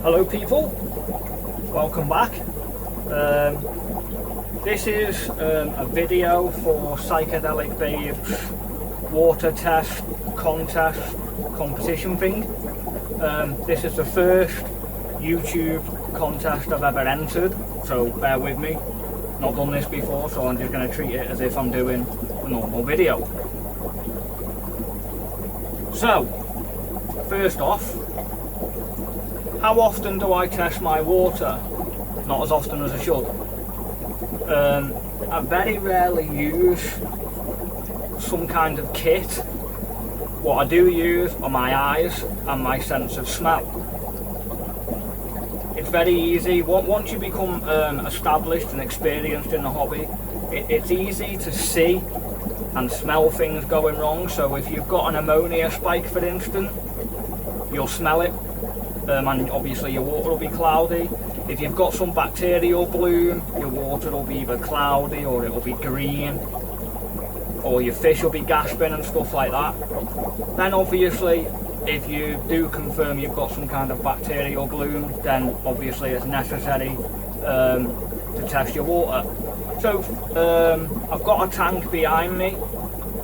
Hello people, welcome back. This is a video for Psychedelic Babe's water test contest competition thing. This is the first YouTube contest I've ever entered, so bear with me. Not done this before, so I'm just going to treat it as if I'm doing a normal video. So, first off, how often do I test my water? Not as often as I should. I very rarely use some kind of kit. What I do use are my eyes and my sense of smell. It's very easy. Once you become established and experienced in the hobby, it's easy to see and smell things going wrong. So if you've got an ammonia spike, for instance, you'll smell it. And obviously your water will be cloudy. If you've got some bacterial bloom, your water will be either cloudy or it will be green, or your fish will be gasping and stuff like that. Then obviously, if you do confirm you've got some kind of bacterial bloom, then obviously it's necessary to test your water. So I've got a tank behind me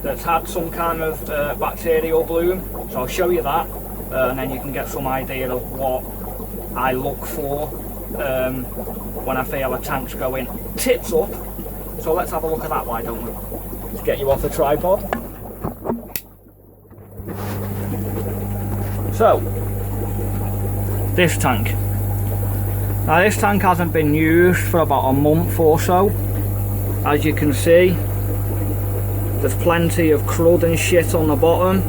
that's had some kind of bacterial bloom, so I'll show you that. And then you can get some idea of what I look for when I feel a tank's going tits up. So let's have a look at that, why don't we? Let's get you off the tripod. So, this tank. Now this tank hasn't been used for about a month or so. As you can see, there's plenty of crud and shit on the bottom.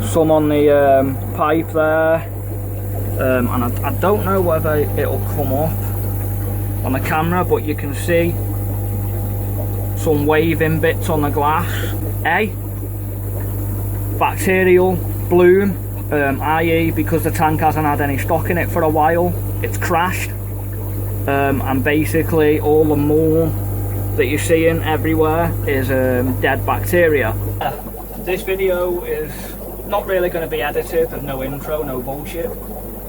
Some on the pipe there, and I don't know whether it'll come up on the camera, but you can see some waving bits on the glass. Bacterial bloom, i.e. because the tank hasn't had any stock in it for a while, it's crashed, and basically all the mold that you're seeing everywhere is dead bacteria. This video is not really going to be edited, there's no intro, no bullshit,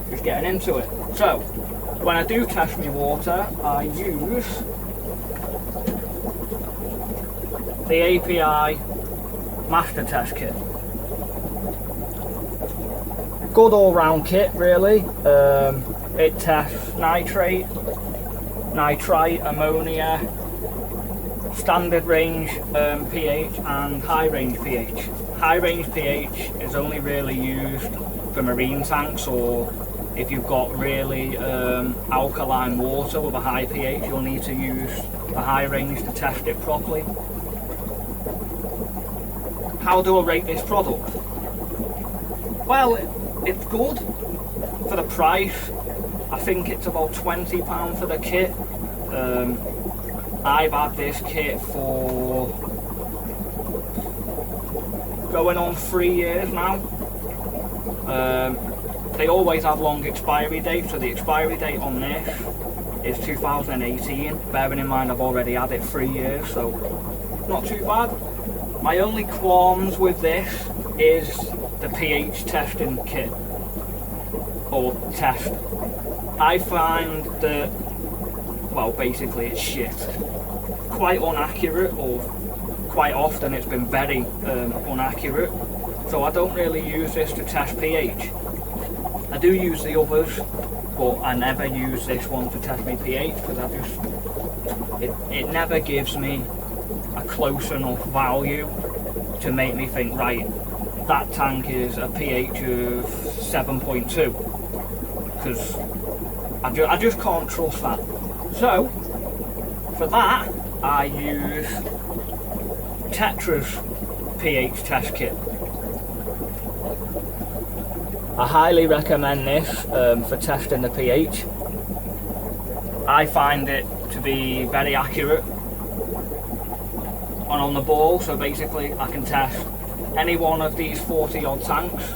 just getting into it. So, when I do test my water, I use the API Master Test Kit. Good all-round kit, really. It tests nitrate, nitrite, ammonia, standard range pH and high range pH. High range pH is only really used for marine tanks, or if you've got really alkaline water with a high pH, you'll need to use the high range to test it properly. How do I rate this product? Well, it's good for the price. I think it's about £20 for the kit. I've had this kit for going on 3 years now. They always have long expiry dates, so the expiry date on this is 2018, bearing in mind I've already had it 3 years, so not too bad. My only qualms with this is the pH testing kit, or test. I find that, well, basically it's shit. Quite inaccurate, or quite often it's been very inaccurate. So I don't really use this to test pH. I do use the others, but I never use this one to test my pH, because it never gives me a close enough value to make me think, right, that tank is a pH of 7.2, because I just can't trust that. So for that I use Tetra's pH test kit. I highly recommend this for testing the pH. I find it to be very accurate and on the ball, so basically I can test any one of these 40 odd tanks,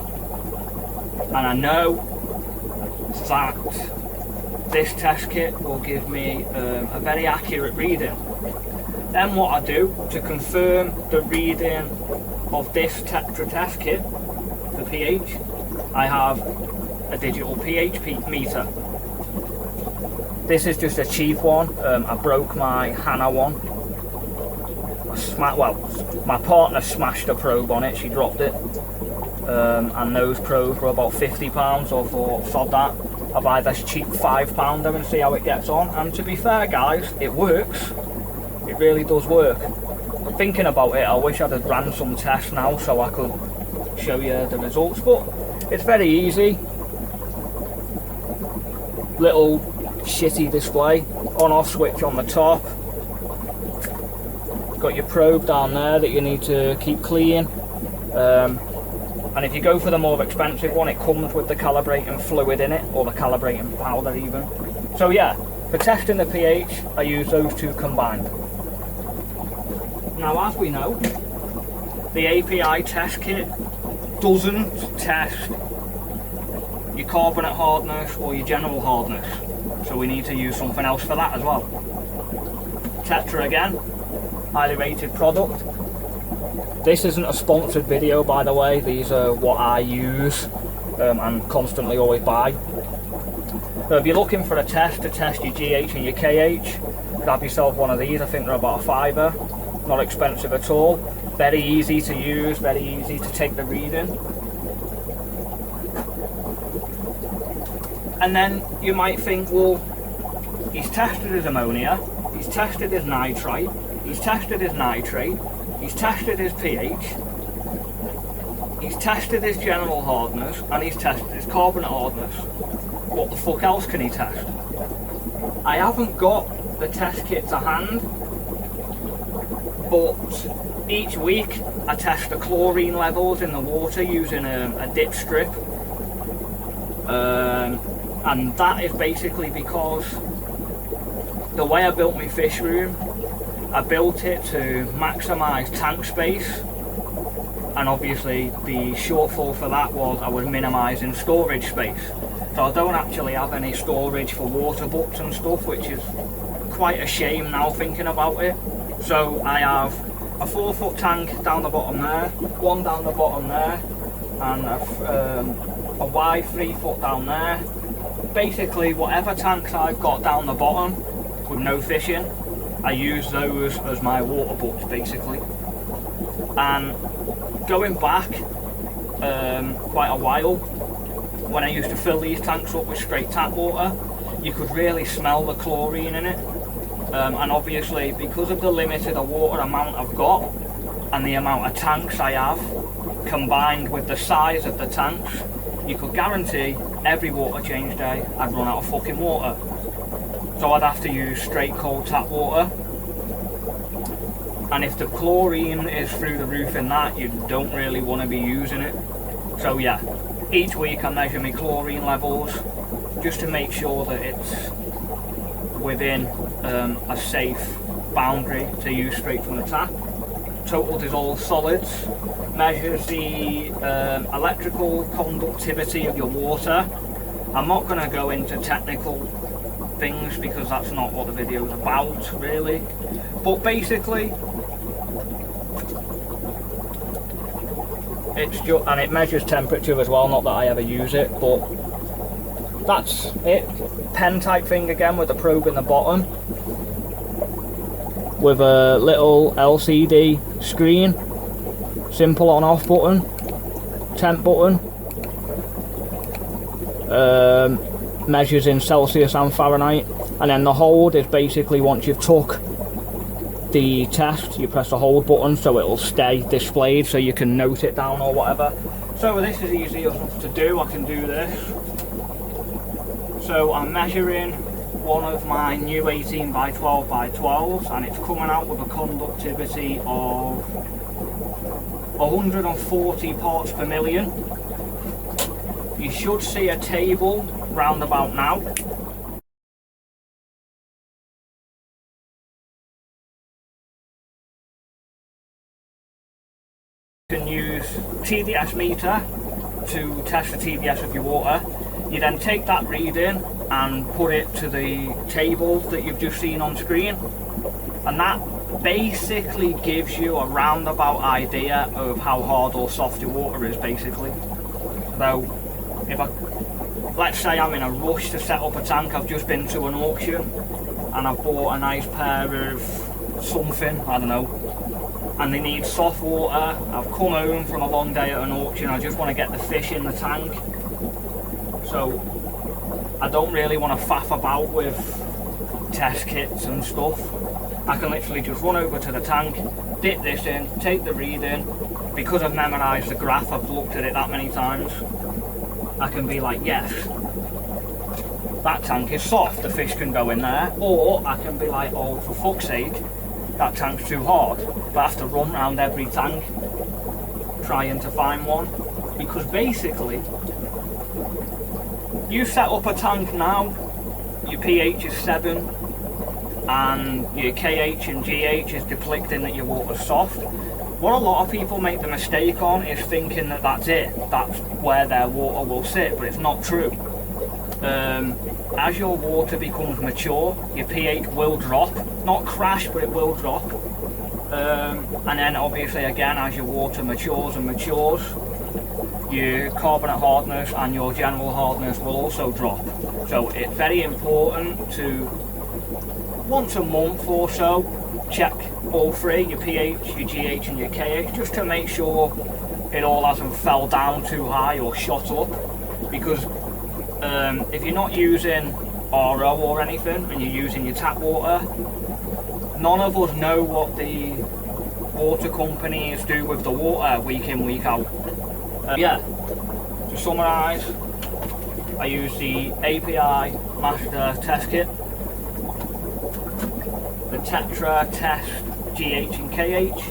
and I know that this test kit will give me a very accurate reading. Then what I do to confirm the reading of this Tetra test kit, the pH, I have a digital pH meter. This is just a cheap one. I broke my Hannah one. My partner smashed a probe on it, she dropped it. And those probes were about £50, so I thought, sod that, I'll buy this cheap £5 and see how it gets on. And to be fair guys, it works. It really does work. Thinking about it, I wish I'd have ran some tests now so I could show you the results, but it's very easy. Little shitty display, on off switch on the top. Got your probe down there that you need to keep clean. And if you go for the more expensive one, it comes with the calibrating fluid in it, or the calibrating powder even. So yeah, for testing the pH, I use those two combined. Now as we know, the API test kit doesn't test your carbonate hardness or your general hardness. So we need to use something else for that as well. Tetra again, highly rated product. This isn't a sponsored video by the way, these are what I use and constantly always buy. So if you're looking for a test to test your GH and your KH, grab yourself one of these. I think they're about £5, not expensive at all. Very easy to use, very easy to take the reading. And then you might think, well, he's tested his ammonia, he's tested his nitrite, he's tested his nitrate, he's tested his pH, he's tested his general hardness, and he's tested his carbonate hardness. What the fuck else can he test? I haven't got the test kit to hand, but each week I test the chlorine levels in the water using a dip strip. And that is basically because the way I built my fish room, I built it to maximise tank space, and obviously the shortfall for that was I was minimising storage space. So I don't actually have any storage for water butts and stuff, which is quite a shame now thinking about it. So I have a 4-foot tank down the bottom there, one down the bottom there, and a wide 3-foot down there. Basically whatever tanks I've got down the bottom with no fish in, I use those as my water butts basically. And going back quite a while, when I used to fill these tanks up with straight tap water, you could really smell the chlorine in it. And obviously because of the limited water amount I've got and the amount of tanks I have combined with the size of the tanks, you could guarantee every water change day I'd run out of fucking water. So I'd have to use straight cold tap water. And if the chlorine is through the roof in that, you don't really want to be using it. So yeah, each week I measure my chlorine levels just to make sure that it's within a safe boundary to use straight from the tap. Total dissolved solids measures the electrical conductivity of your water. I'm not going to go into technical things because that's not what the video is about really, but basically it's just, and it measures temperature as well, not that I ever use it, but that's it. Pen type thing again with a probe in the bottom with a little LCD screen, simple on off button, temp button, measures in Celsius and Fahrenheit, and then the hold is basically once you've took the test you press the hold button so it'll stay displayed so you can note it down or whatever. So this is easy enough to do. I can do this. So I'm measuring one of my new 18 by 12 by 12s and it's coming out with a conductivity of 140 parts per million. You should see a table round about now. You can use TDS meter to test the TDS of your water. You then take that reading and put it to the table that you've just seen on screen, and that basically gives you a roundabout idea of how hard or soft your water is basically. So let's say I'm in a rush to set up a tank, I've just been to an auction and I've bought a nice pair of something, I don't know, and they need soft water. I've come home from a long day at an auction, I just want to get the fish in the tank, so I don't really want to faff about with test kits and stuff. I can literally just run over to the tank, dip this in, take the reading. Because I've memorised the graph, I've looked at it that many times, I can be like, yes, that tank is soft, the fish can go in there. Or I can be like, oh, for fuck's sake, that tank's too hard. But I have to run around every tank trying to find one. Because basically, you set up a tank now, your pH is 7, and your KH and GH is depicting that your water's soft. What a lot of people make the mistake on is thinking that that's it, that's where their water will sit, but it's not true. As your water becomes mature, your pH will drop, not crash, but it will drop. And then obviously again, as your water matures and matures, your carbonate hardness and your general hardness will also drop. So it's very important to, once a month or so, check all three, your pH, your GH and your KH, just to make sure it all hasn't fell down too high or shot up. Because if you're not using RO or anything and you're using your tap water, none of us know what the water companies do with the water week in, week out. Yeah, to summarise, I use the API Master Test Kit, the Tetra Test GH and KH,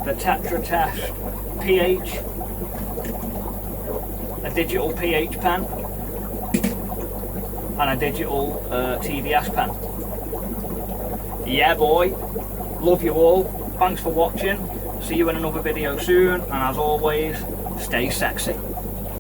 the Tetra Test pH, a digital pH pen, and a digital TVS pen. Yeah boy, love you all, thanks for watching, see you in another video soon, and as always, stay sexy.